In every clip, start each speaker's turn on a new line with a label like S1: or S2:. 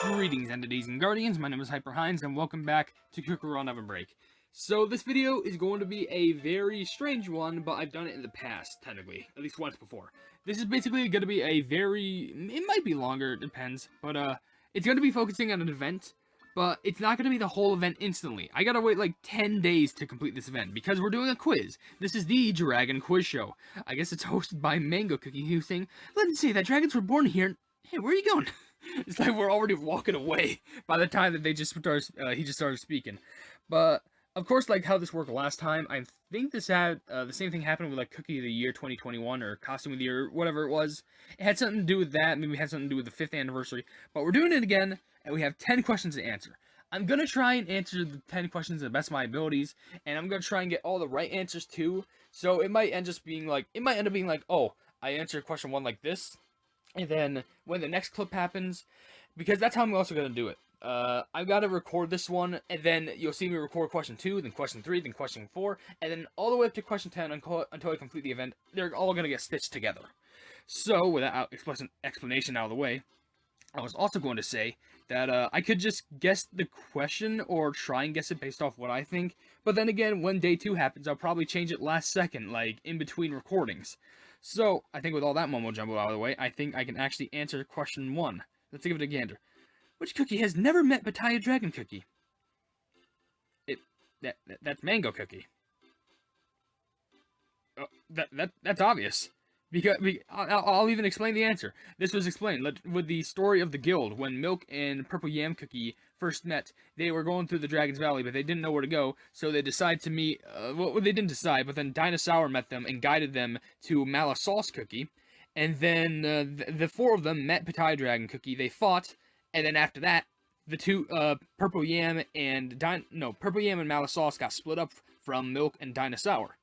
S1: Greetings, entities and guardians. My name is HyperHimes, and welcome back to Cooker on OvenBreak. So this video is going to be a very strange one, but I've done it in the past, technically, at least once before. This is basically going to be it might be longer, it depends, but it's going to be focusing on an event, but it's not going to be the whole event instantly. I gotta wait like 10 days to complete this event, because we're doing a quiz. This is the Dragon Quiz Show. I guess it's hosted by Mango Cookie, who's saying, "Let's say that dragons were born here." Hey, where are you going? It's like we're already walking away by the time that he just started speaking. But of course, like how this worked last time, I think this had the same thing happened with like Cookie of the Year 2021 or Costume of the Year, whatever it was. It had something to do with that. Maybe it had something to do with the 5th anniversary. But we're doing it again, and we have 10 questions to answer. I'm gonna try and answer the 10 questions to the best of my abilities, and I'm gonna try and get all the right answers too. So it might end up being like, oh, I answered question 1 like this. And then when the next clip happens, because that's how I'm also going to do it. I've got to record this one, and then you'll see me record question 2, then question 3, then question 4, and then all the way up to question 10 until I complete the event. They're all going to get stitched together. So, with that explanation out of the way, I was also going to say that I could just guess the question or try and guess it based off what I think. But then again, when day 2 happens, I'll probably change it last second, like in between recordings. So, I think with all that mumbo-jumbo out of the way, I think I can actually answer question 1. Let's give it a gander. Which cookie has never met Battaya Dragon Cookie? That's Mango Cookie. Oh, that's obvious. Because I'll even explain the answer. This was explained with the story of the guild. When Milk and Purple Yam Cookie first met, they were going through the Dragon's Valley, but they didn't know where to go, so they decided to meet, well, they didn't decide, but then Dinosaur met them and guided them to Sauce Cookie, and then the 4 of them met Battaya Dragon Cookie, they fought, and then after that, the two, Purple Yam and Sauce got split up from Milk and Dinosaur.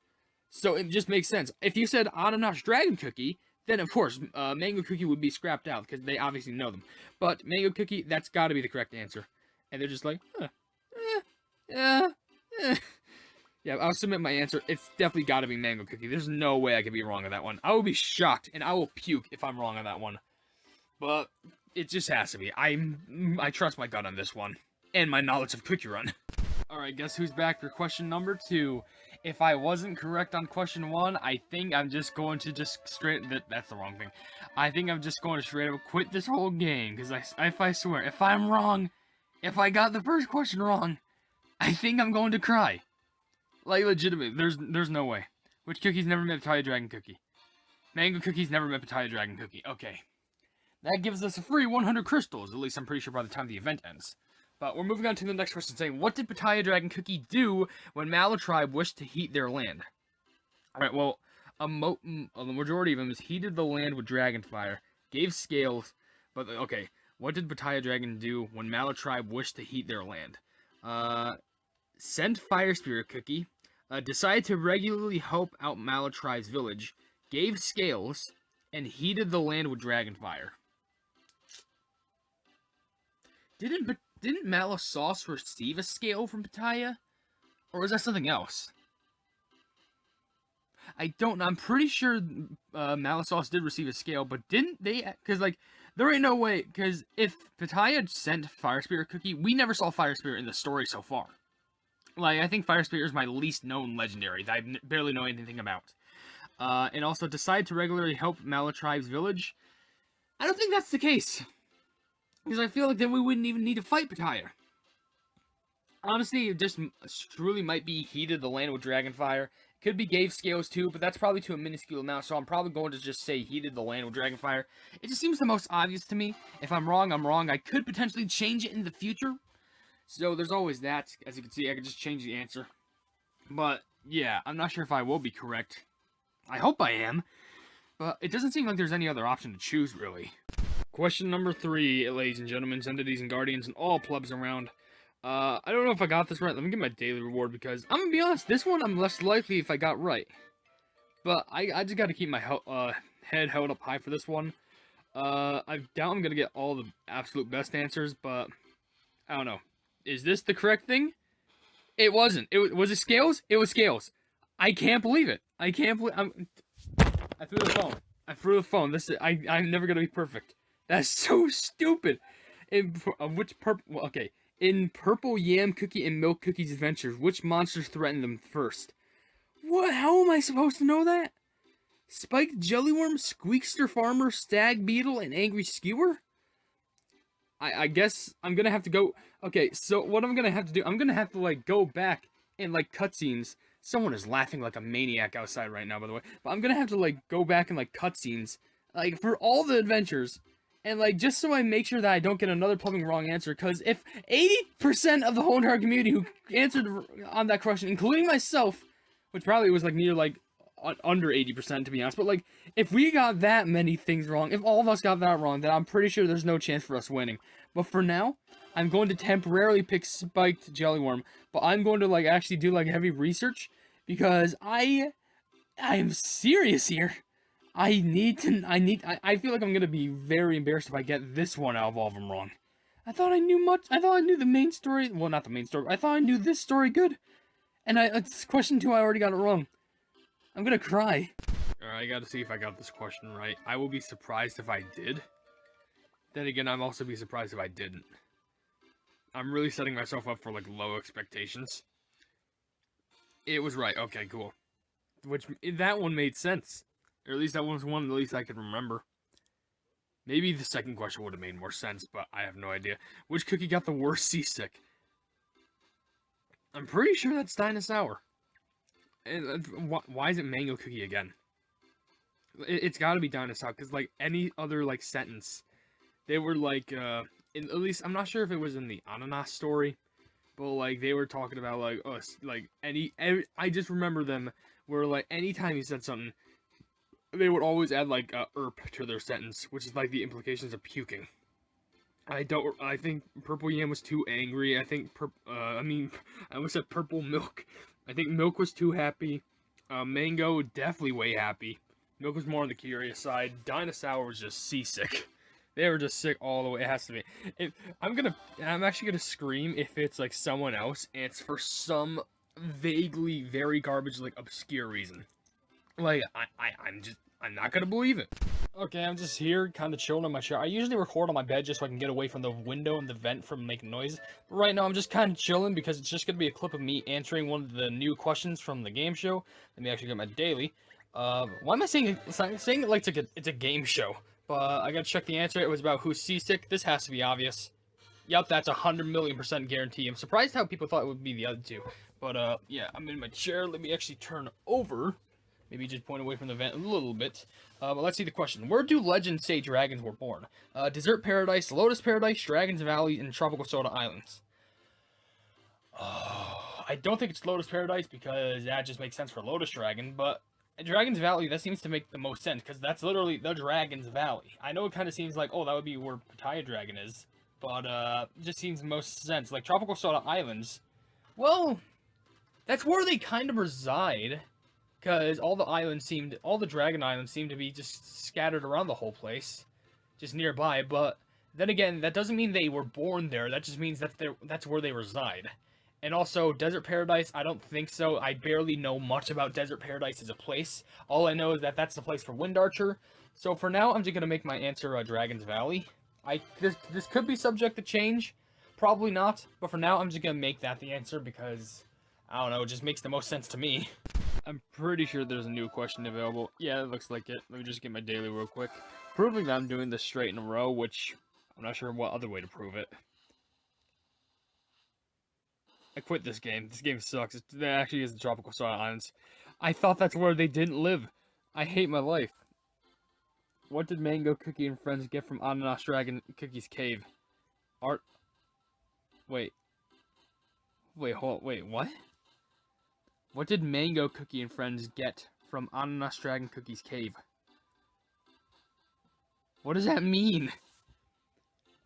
S1: So it just makes sense. If you said Ananash Dragon Cookie, then of course, Mango Cookie would be scrapped out, because they obviously know them. But Mango Cookie, that's gotta be the correct answer. And they're just like, Yeah, I'll submit my answer. It's definitely gotta be Mango Cookie. There's no way I could be wrong on that one. I will be shocked, and I will puke if I'm wrong on that one. But it just has to be. I trust my gut on this one, and my knowledge of Cookie Run. Alright, guess who's back for question number 2. If I wasn't correct on question 1, I think I'm just going to that's the wrong thing. I think I'm just going to straight up quit this whole game, because I swear, if I'm wrong, if I got the first question wrong, I think I'm going to cry. Like, legitimately, there's no way. Which cookie's never met Battaya Dragon Cookie? Mango Cookie's never met Battaya Dragon Cookie. Okay. That gives us a free 100 crystals, at least I'm pretty sure by the time the event ends. But we're moving on to the next question saying, what did Battaya Dragon Cookie do when Mallow Tribe wished to heat their land? Alright, well, the majority of them is heated the land with dragon fire, gave scales, but okay, what did Battaya Dragon do when Mallow Tribe wished to heat their land? Sent Fire Spirit Cookie, decided to regularly help out Mallow Tribe's village, gave scales, and heated the land with dragon fire. Didn't Mallow Sauce receive a scale from Battaya? Or is that something else? I don't know. I'm pretty sure Mallow Sauce did receive a scale, but didn't they? Because, like, there ain't no way. Because if Battaya sent Fire Spirit Cookie, we never saw Fire Spirit in the story so far. Like, I think Fire Spirit is my least known legendary that I barely know anything about. And also decide to regularly help Mallow Tribe's village. I don't think that's the case. Because I feel like then we wouldn't even need to fight Battaya. Honestly, it just truly might be heated the land with dragon fire. Could be gave scales too, but that's probably to a minuscule amount, so I'm probably going to just say heated the land with dragon fire. It just seems the most obvious to me. If I'm wrong, I'm wrong. I could potentially change it in the future. So there's always that. As you can see, I could just change the answer. But yeah, I'm not sure if I will be correct. I hope I am. But it doesn't seem like there's any other option to choose, really. Question number 3, ladies and gentlemen, entities and guardians, and all plebs around. I don't know if I got this right. Let me get my daily reward, because I'm gonna be honest, this one I'm less likely if I got right. But I just gotta keep my head held up high for this one. I doubt I'm gonna get all the absolute best answers, but I don't know. Is this the correct thing? It wasn't. Was it scales? It was scales. I can't believe it. I can't believe I threw the phone. I'm never gonna be perfect. That's so stupid. In Purple Yam Cookie and Milk Cookie's adventures, which monsters threaten them first? What? How am I supposed to know that? Spiked Jellyworm, Squeakster Farmer, Stag Beetle, and Angry Skewer? I guess I'm gonna have to go... Okay, so what I'm gonna have to do... I'm gonna have to, like, go back and, like, cutscenes. Someone is laughing like a maniac outside right now, by the way. But I'm gonna have to, like, go back and, like, cutscenes. Like, for all the adventures. And, like, just so I make sure that I don't get another plumbing wrong answer. Because if 80% of the whole entire community who answered on that question, including myself, which probably was, like, near, like, under 80% to be honest, but like if we got that many things wrong, if all of us got that wrong, then I'm pretty sure there's no chance for us winning. But for now, I'm going to temporarily pick Spiked Jellyworm, but I'm going to like actually do like heavy research because I am serious here. I feel like I'm gonna be very embarrassed if I get this one out of all of them wrong. I thought I knew the main story, well not the main story, I thought I knew this story good. And it's question 2, I already got it wrong. I'm gonna cry. Alright, I gotta see if I got this question right. I will be surprised if I did. Then again, I'm also be surprised if I didn't. I'm really setting myself up for, like, low expectations. It was right. Okay, cool. Which, that one made sense. Or at least that one was one at least I could remember. Maybe the second question would have made more sense, but I have no idea. Which cookie got the worst seasick? I'm pretty sure that's Dinosaur. Why is it Mango Cookie again? It's gotta be Dinosaur, because, like, any other, like, sentence, they were, like, at least, I'm not sure if it was in the Ananas story, but, like, they were talking about, like, us, like, I just remember them, where, like, anytime you said something, they would always add, like, erp to their sentence, which is, like, the implications of puking. I think Purple Yam was too angry, I almost said Purple Milk. I think Milk was too happy. Mango, definitely way happy. Milk was more on the curious side. Dinosaur was just seasick. They were just sick all the way. It has to be. I'm actually gonna scream if it's like someone else, and it's for some vaguely very garbage, like obscure reason. Like I'm not gonna believe it. Okay, I'm just here, kind of chilling in my chair. I usually record on my bed just so I can get away from the window and the vent from making noise. But right now, I'm just kind of chilling because it's just gonna be a clip of me answering one of the new questions from the game show. Let me actually get my daily. Why am I saying it like it's a game show? But I gotta check the answer. It was about who's seasick. This has to be obvious. Yep, that's 100,000,000% guarantee. I'm surprised how people thought it would be the other two. But yeah, I'm in my chair. Let me actually turn over. Maybe just point away from the vent a little bit. But let's see the question. Where do legends say dragons were born? Desert Paradise, Lotus Paradise, Dragons Valley, and Tropical Soda Islands. Oh, I don't think it's Lotus Paradise because that just makes sense for Lotus Dragon, but Dragons Valley, that seems to make the most sense because that's literally the Dragons Valley. I know it kind of seems like, oh, that would be where Pattaya Dragon is, but it just seems most sense. Like Tropical Soda Islands, well, that's where they kind of reside. Because all the Dragon Islands seem to be just scattered around the whole place. Just nearby, but then again, that doesn't mean they were born there, that just means that's where they reside. And also, Desert Paradise, I don't think so. I barely know much about Desert Paradise as a place. All I know is that that's the place for Wind Archer. So for now, I'm just going to make my answer Dragon's Valley. This could be subject to change. Probably not, but for now, I'm just going to make that the answer because, I don't know, it just makes the most sense to me. I'm pretty sure there's a new question available. Yeah, it looks like it. Let me just get my daily real quick. Proving that I'm doing this straight in a row, which I'm not sure what other way to prove it. I quit this game. This game sucks. It actually is the Tropical Soda Islands. I thought that's where they didn't live. I hate my life. What did Mango Cookie and friends get from Ananas Dragon Cookie's cave? Wait, what? What did Mango Cookie and friends get from Ananas Dragon Cookie's cave? What does that mean?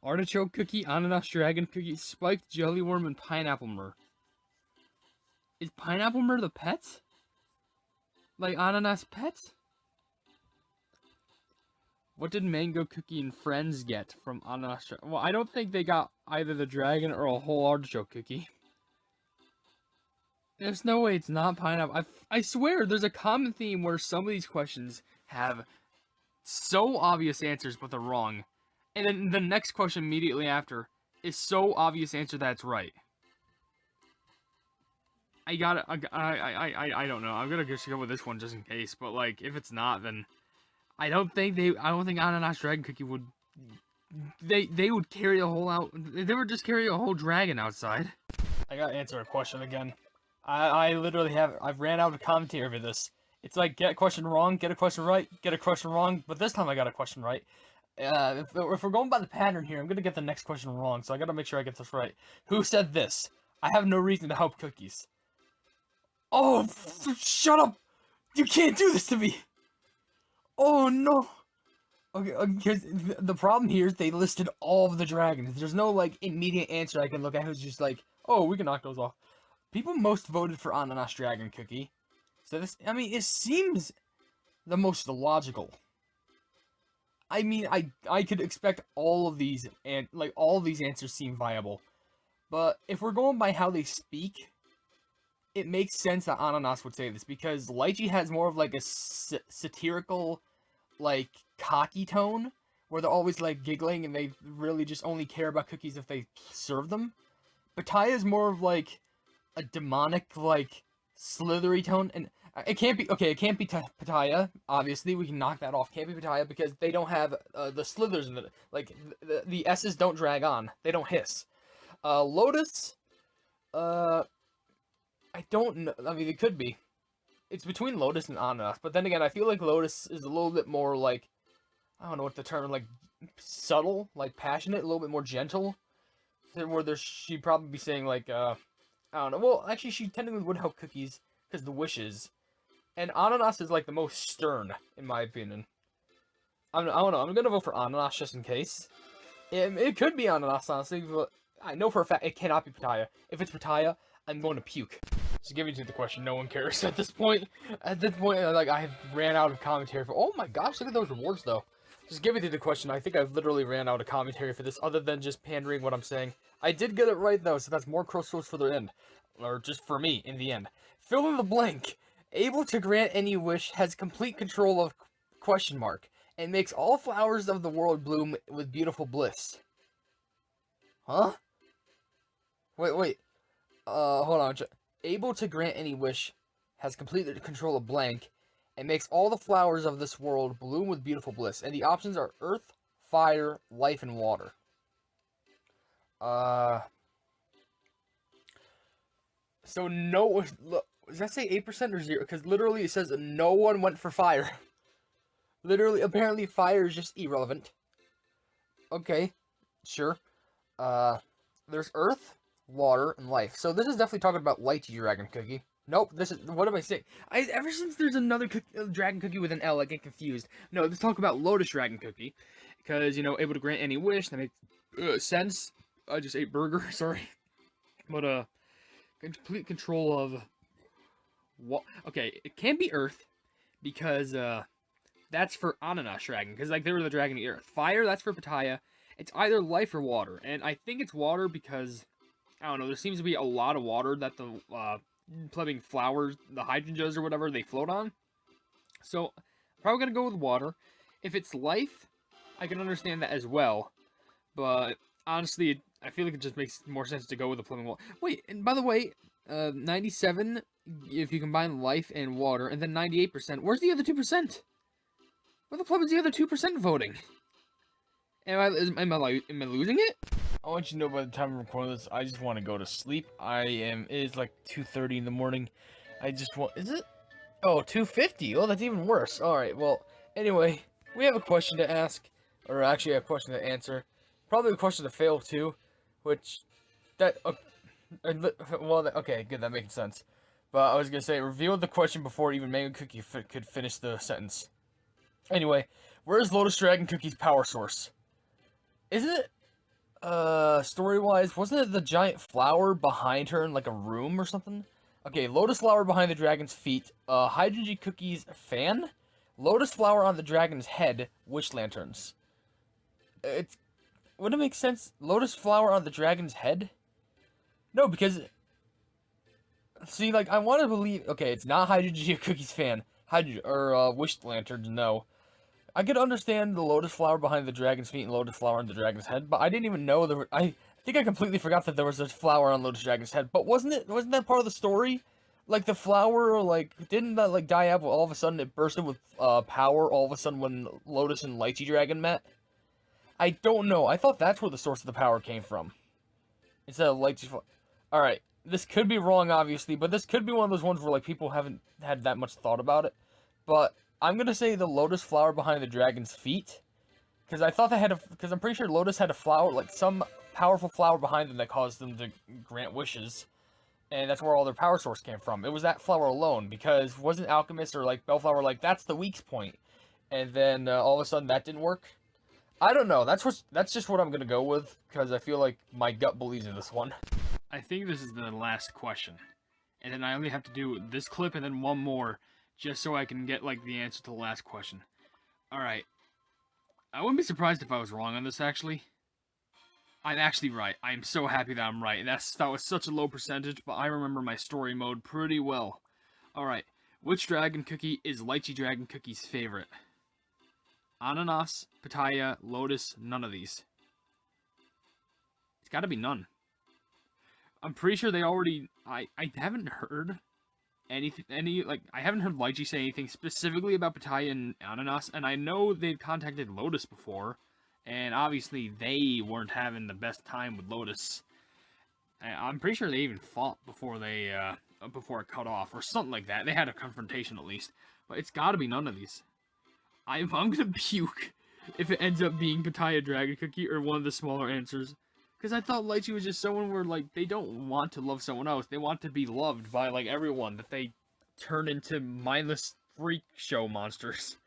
S1: Artichoke Cookie, Ananas Dragon Cookie, Spiked Jellyworm, and Pineapple Myrrh. Is Pineapple Myrrh the pet? Like Ananas pet? What did Mango Cookie and friends get from Ananas Dragon? Well, I don't think they got either the dragon or a whole artichoke cookie. There's no way it's not pineapple. I swear, there's a common theme where some of these questions have so obvious answers, but they're wrong. And then the next question immediately after is so obvious answer that it's right. I don't know. I'm gonna just go with this one just in case. But like, if it's not, then I don't think Ananas Dragon Cookie would. They would carry a whole out. They would just carry a whole dragon outside. I gotta answer a question again. I literally I've ran out of commentary for this. It's like, get a question wrong, get a question right, get a question wrong, but this time I got a question right. If we're going by the pattern here, I'm gonna get the next question wrong, so I gotta make sure I get this right. Who said this? I have no reason to help cookies. Oh, shut up! You can't do this to me! Oh no! Okay, because the problem here is they listed all of the dragons. There's no, like, immediate answer I can look at who's just like, oh, we can knock those off. People most voted for Ananas Dragon Cookie. So this, I mean, it seems the most logical. I mean, I could expect all of these, and, like, all of these answers seem viable. But if we're going by how they speak, it makes sense that Ananas would say this, because Lychee has more of, like, a satirical, like, cocky tone, where they're always, like, giggling, and they really just only care about cookies if they serve them. Pitaya is more of, like, a demonic, like, slithery tone, and it can't be, okay, it can't be Pitaya, obviously, we can knock that off, can't be Pitaya, because they don't have, the slithers in it, like, the S's don't drag on, they don't hiss. Lotus, I don't know, I mean, it could be. It's between Lotus and Ananas, but then again, I feel like Lotus is a little bit more, like, I don't know what the term, like, subtle, like, passionate, a little bit more gentle, where she'd probably be saying, like, I don't know, well, actually, she technically would help cookies, because the wishes, and Ananas is, like, the most stern, in my opinion. I don't know, I'm gonna vote for Ananas just in case. It could be Ananas, honestly, but I know for a fact it cannot be Pitaya. If it's Pitaya, I'm going to puke. Just give me to the question, no one cares at this point. At this point, like, I ran out of commentary for, oh my gosh, look at those rewards, though. Just give me to the question, I think I've literally ran out of commentary for this, other than just pandering what I'm saying. I did get it right, though, so that's more crossroads for the end. Or just for me, in the end. Fill in the blank. Able to grant any wish, has complete control of question mark, and makes all flowers of the world bloom with beautiful bliss. Huh? Wait. Hold on. Able to grant any wish, has complete control of blank, and makes all the flowers of this world bloom with beautiful bliss. And the options are earth, fire, life, and water. So no, does that say 8% or 0? Because literally it says no one went for fire. Literally, apparently fire is just irrelevant. Okay, sure. There's earth, water, and life. So this is definitely talking about Lychee Dragon Cookie. Nope, this is, what am I saying? Ever since there's another Dragon Cookie with an L, I get confused. No, let's talk about Lotus Dragon Cookie. Because, you know, able to grant any wish, that makes sense. I just ate burger, sorry. But, complete control of what? Okay, it can't be Earth because that's for Ananas Dragon, because like they were the dragon of the Earth. Fire, that's for Pitaya. It's either life or water, and I think it's water because I don't know. There seems to be a lot of water that the plebbing flowers, the hydrangeas or whatever, they float on. So probably gonna go with water. If it's life, I can understand that as well, but honestly, I feel like it just makes more sense to go with the plumbing wall. Wait, and by the way, 97 if you combine life and water, and then 98%. Where's the other 2%? Where the pleb is the other 2% voting? Am I losing it? I want you to know by the time I'm recording this, I just want to go to sleep. It is like 2:30 in the morning. I just want, is it? Oh, 2:50. Oh, that's even worse. Alright, well, anyway, we have a question to ask, or actually a question to answer. Probably a question to fail too, which, okay, good, that makes sense. But I was gonna say, reveal the question before even Mango Cookie could finish the sentence. Anyway, where's Lotus Dragon Cookie's power source? Isn't it, story-wise, wasn't it the giant flower behind her in, like, a room or something? Okay, Lotus Flower behind the dragon's feet, Hydrangea Cookie's fan, Lotus Flower on the dragon's head, Wish Lanterns. Wouldn't it make sense? Lotus Flower on the dragon's head? No, because, see, like, I want to believe, okay, it's not Hydrangea Cookie's fan, Wish Lanterns, no. I could understand the lotus flower behind the dragon's feet and lotus flower on the dragon's head, but I didn't even know there were. I think I completely forgot that there was a flower on lotus dragon's head. But wasn't that part of the story? Like the flower, like didn't that like die out? All of a sudden it bursted with power. All of a sudden when Lotus and Lychee Dragon met. I don't know. I thought that's where the source of the power came from. Instead of Lychee. All right, this could be wrong, obviously, but this could be one of those ones where like people haven't had that much thought about it. But I'm gonna say the lotus flower behind the dragon's feet, because I thought they had because I'm pretty sure Lotus had a flower, like some powerful flower behind them that caused them to grant wishes, and that's where all their power source came from. It was that flower alone, because wasn't Alchemist or like Bellflower like that's the weak point, and then all of a sudden that didn't work. I don't know. That's just what I'm gonna go with because I feel like my gut believes in this one. I think this is the last question, and then I only have to do this clip and then one more, just so I can get like the answer to the last question. All right. I wouldn't be surprised if I was wrong on this. Actually, I'm actually right. I'm so happy that I'm right. That was such a low percentage, but I remember my story mode pretty well. All right. Which dragon cookie is Lychee Dragon Cookie's favorite? Ananas, Pitaya, Lotus, none of these. It's got to be none. I'm pretty sure they already. I haven't heard I haven't heard Lychee say anything specifically about Pitaya and Ananas, and I know they've contacted Lotus before, and obviously they weren't having the best time with Lotus. I'm pretty sure they even fought before before it cut off, or something like that. They had a confrontation at least, but it's got to be none of these. I'm gonna puke if it ends up being Pitaya Dragon Cookie or one of the smaller answers. Because I thought Lychee was just someone where, like, they don't want to love someone else. They want to be loved by, like, everyone. That they turn into mindless freak show monsters.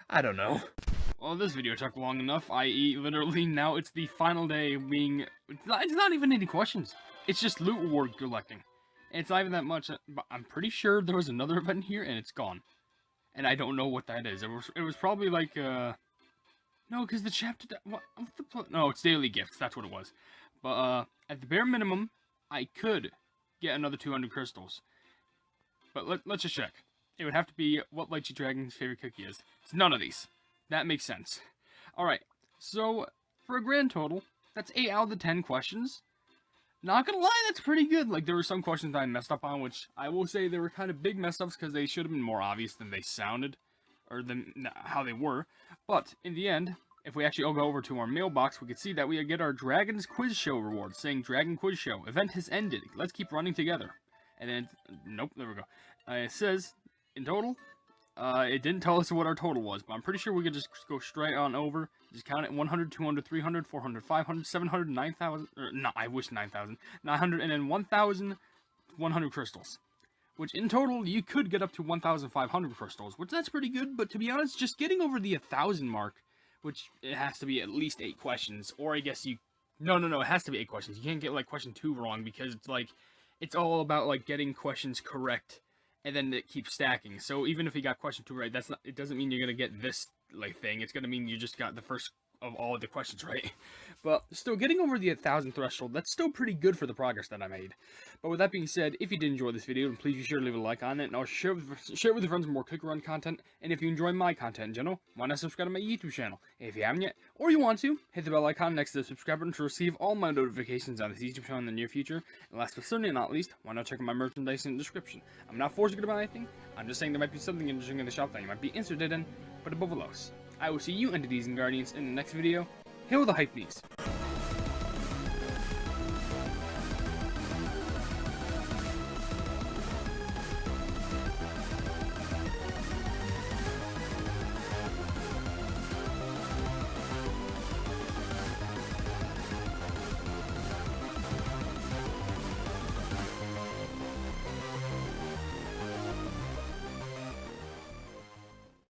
S1: I don't know. Well, this video took long enough, i.e. literally now it's the final day being... It's not even any questions. It's just loot reward collecting. And it's not even that much, but I'm pretty sure there was another event here and it's gone. And I don't know what that is. It was probably like, no, because the chapter... No, it's daily gifts. That's what it was. But, at the bare minimum, I could get another 200 crystals. But let's just check. It would have to be what Lychee Dragon's favorite cookie is. It's none of these. That makes sense. Alright, so, for a grand total, that's 8 out of the 10 questions. Not gonna lie, that's pretty good. Like, there were some questions I messed up on, which I will say they were kind of big mess ups because they should have been more obvious than they sounded. Or than how they were. But, in the end, if we actually all go over to our mailbox, we can see that we get our Dragon's Quiz Show reward, saying Dragon Quiz Show. Event has ended. Let's keep running together. And then, nope, there we go. It says, in total, it didn't tell us what our total was, but I'm pretty sure we could just go straight on over. Just count it, 100, 200, 300, 400, 500, 700, 9,000, or, no, I wish 9,000, 900, and then 1,100 crystals. Which, in total, you could get up to 1,500 crystals, which that's pretty good, but to be honest, just getting over the 1,000 mark, which it has to be at least 8 questions, or I guess you... No, it has to be 8 questions. You can't get, like, question 2 wrong, because it's, like, it's all about, like, getting questions correct, and then it keeps stacking. So even if you got question 2 right, that's not... It doesn't mean you're gonna get this, like, thing. It's gonna mean you just got the first of all of the questions right. But still, getting over the 1,000 threshold, that's still pretty good for the progress that I made. But with that being said, if you did enjoy this video, then please be sure to leave a like on it, and I'll share it with your friends for more cookie run content. And if you enjoy my content in general, why not subscribe to my YouTube channel? If you haven't yet, or you want to, hit the bell icon next to the subscribe button to receive all my notifications on this YouTube channel in the near future. And last but certainly not least, why not check out my merchandise in the description? I'm not forcing you to buy anything, I'm just saying there might be something interesting in the shop that you might be interested in, but above all else, I will see you entities and guardians in the next video. Hail the Hypenese!